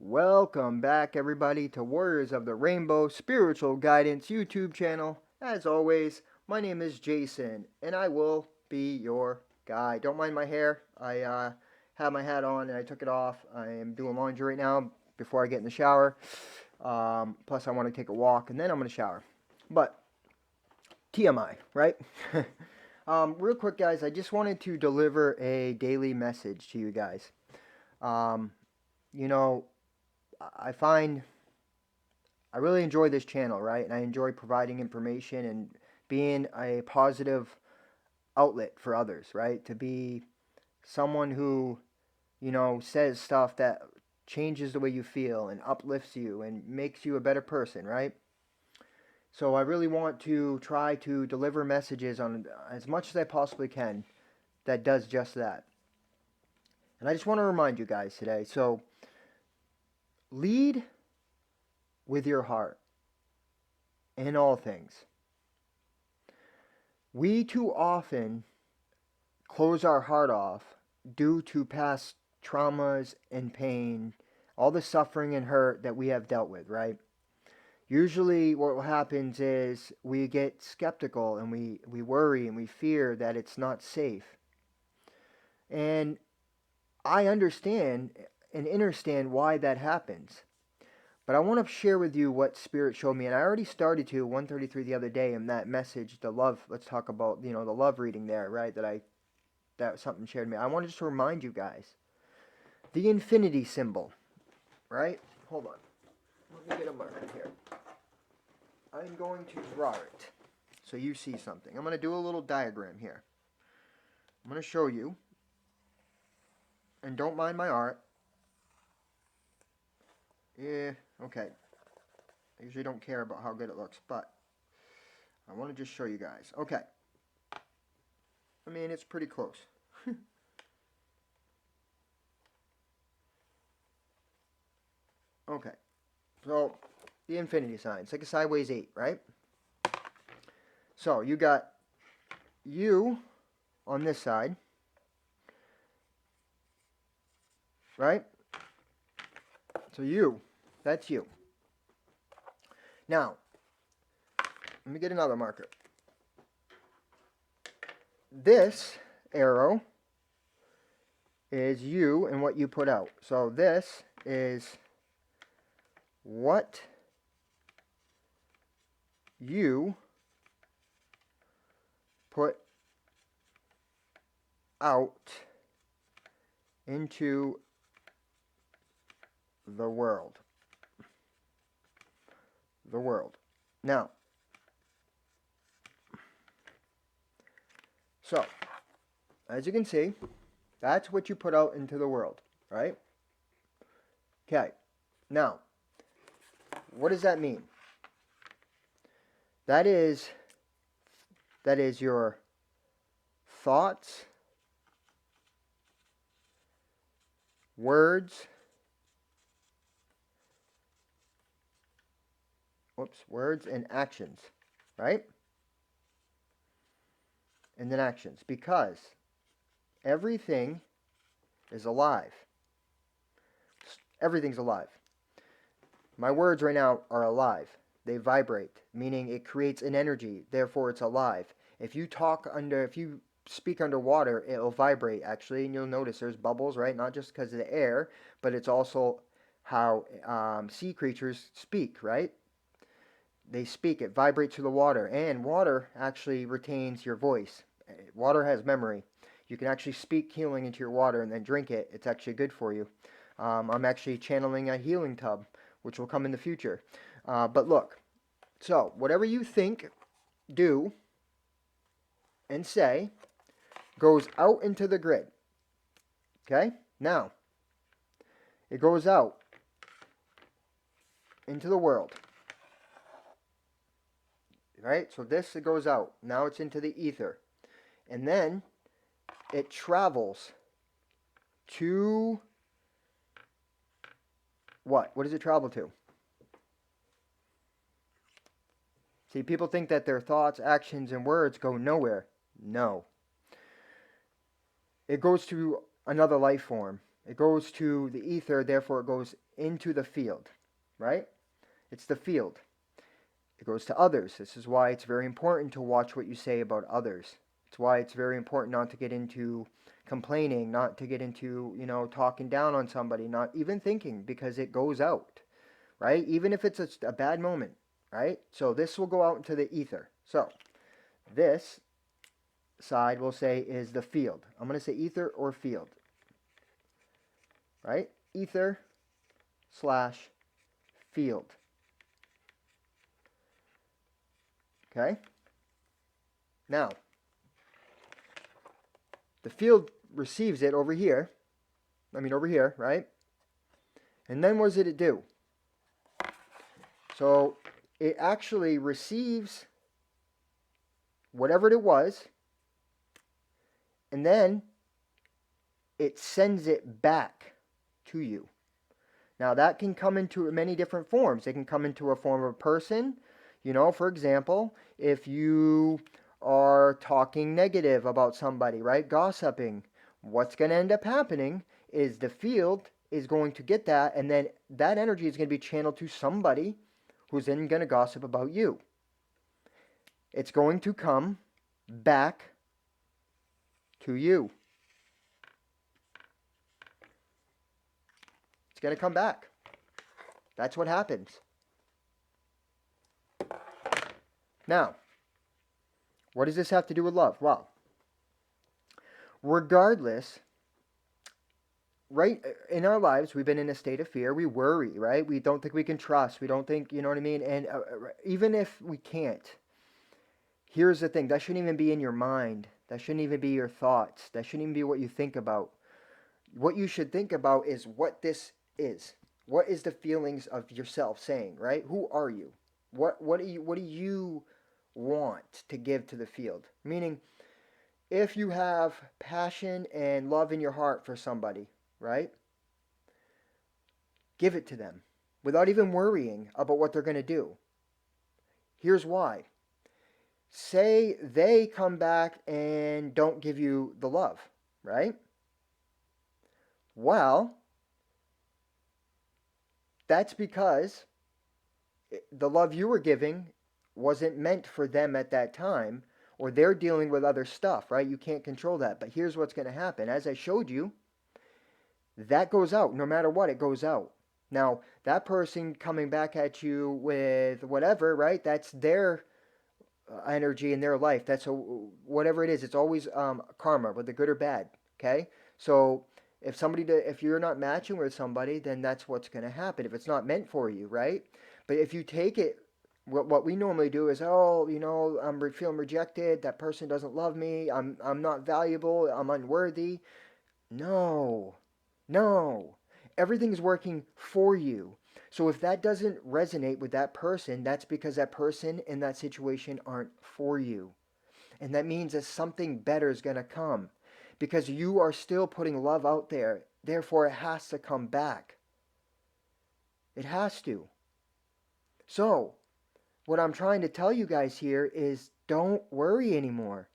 Welcome back, everybody, to Warriors of the Rainbow Spiritual Guidance YouTube channel. As always, my name is Jason, and I will be your guide. Don't mind my hair. I have my hat on and I took it off. I am doing laundry right now before I get in the shower. Plus, I want to take a walk and then I'm going to shower. But TMI, right? Real quick, guys, I just wanted to deliver a daily message to you guys. Um, you know, I find I really enjoy this channel, right? And I enjoy providing information and being a positive outlet for others, right? To be someone who, says stuff that changes the way you feel and uplifts you and makes you a better person, right? So I really want to try to deliver messages on as much as I possibly can that does just that. And I just want to remind you guys today. So lead with your heart in all things. We too often close our heart off due to past traumas and pain, all the suffering and hurt that we have dealt with, right? Usually what happens is we get skeptical and we worry and we fear that it's not safe. And I understand and understand why that happens. But I want to share with you what Spirit showed me. And I already started to 133 the other day in that message, the love. Let's talk about, the love reading there, right? That something shared me. I wanted just to remind you guys. The infinity symbol, right? Hold on. Let me get a marker here. I'm going to draw it so you see something. I'm going to do a little diagram here. I'm going to show you. And don't mind my art. Yeah, okay. I usually don't care about how good it looks, but I want to just show you guys. Okay. I mean, it's pretty close. Okay. So, the infinity sign. It's like a sideways 8, right? So, you got you on this side. Right? So you. That's you. Now, let me get another marker. This arrow is you and what you put out. So this is what you put out into the world. The world. Now, so, as you can see, that's what you put out into the world, right? Okay. Now, what does that mean? That is your thoughts, words, words and actions, right? And then actions, because everything is alive. Everything's alive. My words right now are alive. They vibrate, meaning it creates an energy, therefore it's alive. If you speak underwater, it'll vibrate actually, and you'll notice there's bubbles, right? Not just because of the air, but it's also how sea creatures speak, right? They speak, it vibrates through the water, and water actually retains your voice. Water has memory. You can actually speak healing into your water and then drink it. It's actually good for you. I'm actually channeling a healing tub, which will come in the future. But look, so whatever you think, do, and say goes out into the grid. Okay? Now, it goes out into the world. Right? So this, it goes out. Now it's into the ether. And then it travels to what? What does it travel to? See, people think that their thoughts, actions, and words go nowhere. No. It goes to another life form. It goes to the ether, therefore it goes into the field, right? It's the field. It goes to others. This is why it's very important to watch what you say about others. It's why it's very important not to get into complaining, not to get into, talking down on somebody, not even thinking, because it goes out, right? Even if it's a bad moment, right? So this will go out into the ether. So this side we'll say is the field. I'm going to say ether or field, right? Ether slash field. Okay? Now, the field receives it over here. Over here, right? And then what did it do? So it actually receives whatever it was, and then it sends it back to you. Now that can come into many different forms. It can come into a form of a person. For example, if you are talking negative about somebody, right? Gossiping, what's going to end up happening is the field is going to get that, and then that energy is going to be channeled to somebody who's then going to gossip about you. It's going to come back to you. It's going to come back. That's what happens. Now, what does this have to do with love? Well, regardless, right, in our lives, we've been in a state of fear. We worry, right? We don't think we can trust. We don't think, you know what I mean? And even if we can't, here's the thing. That shouldn't even be in your mind. That shouldn't even be your thoughts. That shouldn't even be what you think about. What you should think about is what this is. What is the feelings of yourself saying, right? Who are you? What do you want to give to the field? Meaning, if you have passion and love in your heart for somebody, right? Give it to them without even worrying about what they're going to do. Here's why. Say they come back and don't give you the love, right? Well, that's because the love you were giving wasn't meant for them at that time, or they're dealing with other stuff, right? You can't control that. But here's what's going to happen. As I showed you, that goes out. No matter what, it goes out. Now, that person coming back at you with whatever, right? That's their energy in their life. That's whatever it is. It's always karma, whether good or bad. Okay? So if you're not matching with somebody, then that's what's going to happen. If it's not meant for you, right? But if you take it, what we normally do is, I'm feeling rejected. That person doesn't love me. I'm not valuable. I'm unworthy. No. Everything's working for you. So if that doesn't resonate with that person, that's because that person in that situation aren't for you. And that means that something better is going to come. Because you are still putting love out there. Therefore, it has to come back. It has to. So, what I'm trying to tell you guys here is don't worry anymore.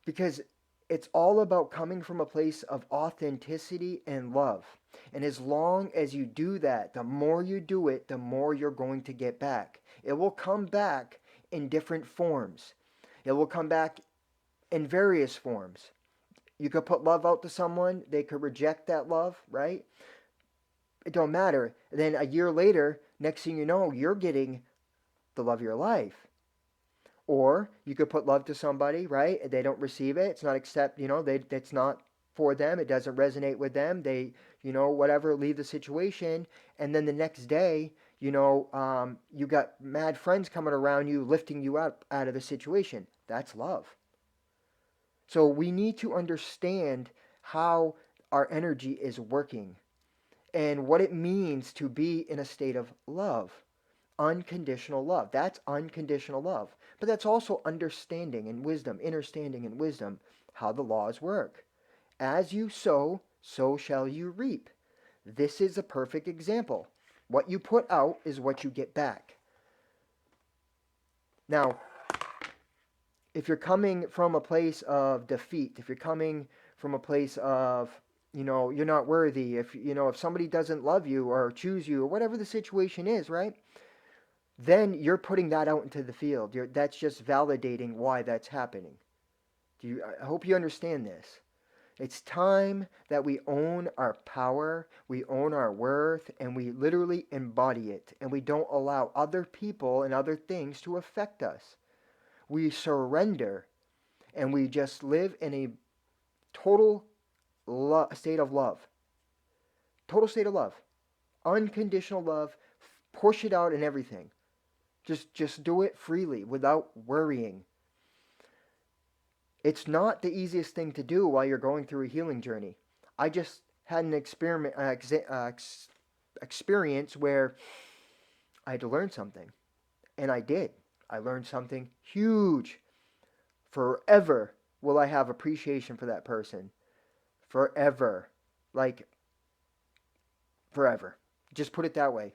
Because it's all about coming from a place of authenticity and love. And as long as you do that, the more you do it, the more you're going to get back. It will come back in different forms. It will come back in various forms. You could put love out to someone, they could reject that love, right? It don't matter. Then a year later, next thing you know, you're getting the love of your life. Or you could put love to somebody, right? They don't receive it. It's not it's not for them. It doesn't resonate with them. They, whatever, leave the situation. And then the next day, you got mad friends coming around you, lifting you up out of the situation. That's love. So we need to understand how our energy is working and what it means to be in a state of love. Unconditional love. That's unconditional love. But that's also understanding and wisdom, understanding and wisdom, how the laws work. As you sow, so shall you reap. This is a perfect example. What you put out is what you get back. Now, if you're coming from a place of defeat, if you're coming from a place of you're not worthy, if somebody doesn't love you or choose you or whatever the situation is, right? Then you're putting that out into the field. That's just validating why that's happening. I hope you understand this. It's time that we own our power, we own our worth, and we literally embody it, and we don't allow other people and other things to affect us. We surrender, and we just live in a total state of love. Total state of love. Unconditional love. Push it out and everything. Just do it freely without worrying. It's not the easiest thing to do while you're going through a healing journey. I just had an experience where I had to learn something, and I did. I learned something huge. Forever will I have appreciation for that person. Forever. Like, forever. Just put it that way.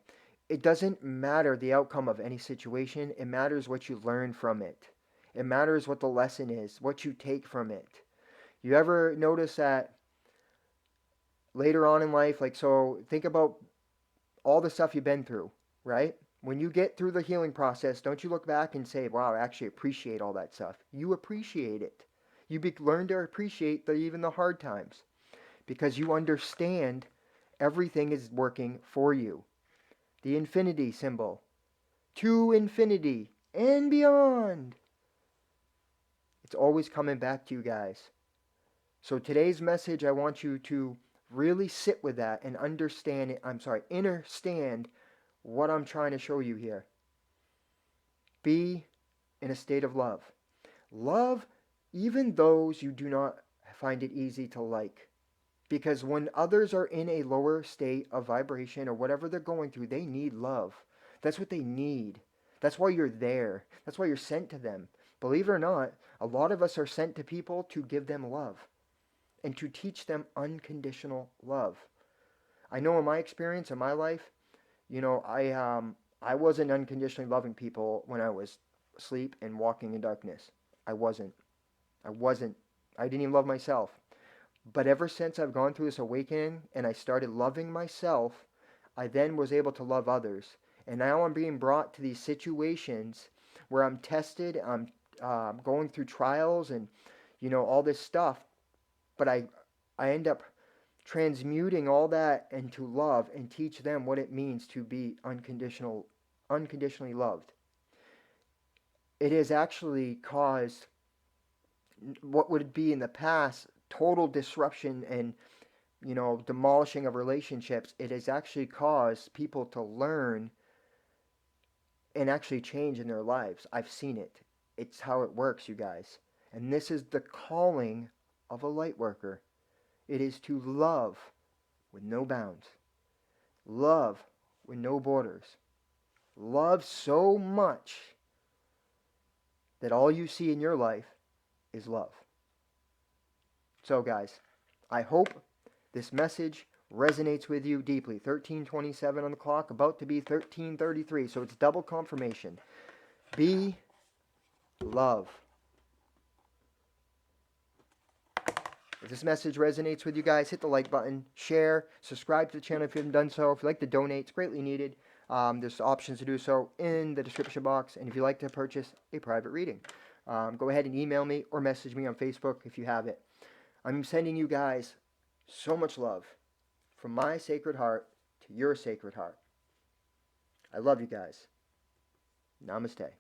It doesn't matter the outcome of any situation, it matters what you learn from it. It matters what the lesson is, what you take from it. You ever notice that later on in life, like, so think about all the stuff you've been through, right? When you get through the healing process, don't you look back and say, wow, I actually appreciate all that stuff. You appreciate it. Learn to appreciate even the hard times because you understand everything is working for you. The infinity symbol. To infinity and beyond. It's always coming back to you guys. So today's message, I want you to really sit with that and understand what I'm trying to show you here. Be in a state of love. Love even those you do not find it easy to like. Because when others are in a lower state of vibration or whatever they're going through, they need love. That's what they need. That's why you're there. That's why you're sent to them. Believe it or not, a lot of us are sent to people to give them love and to teach them unconditional love. I know in my experience in my life, I wasn't unconditionally loving people when I was asleep and walking in darkness. I wasn't. I wasn't. I didn't even love myself. But ever since I've gone through this awakening and I started loving myself, I then was able to love others. And now I'm being brought to these situations where I'm tested, I'm going through trials and, all this stuff. But I end up transmuting all that into love and teach them what it means to be unconditionally loved. It has actually caused what would be in the past total disruption and demolishing of relationships. It has actually caused people to learn and actually change in their lives. I've seen it. It's how it works, you guys. And this is the calling of a light worker. It is to love with no bounds. Love with no borders. Love so much that all you see in your life is love. So guys, I hope this message resonates with you deeply. 13:27 on the clock, about to be 13:33, so it's double confirmation. Be love. If this message resonates with you guys, hit the like button, share, subscribe to the channel if you haven't done so. If you'd like to donate, it's greatly needed. There's options to do so in the description box. And if you'd like to purchase a private reading, go ahead and email me or message me on Facebook if you have it. I'm sending you guys so much love from my sacred heart to your sacred heart. I love you guys. Namaste.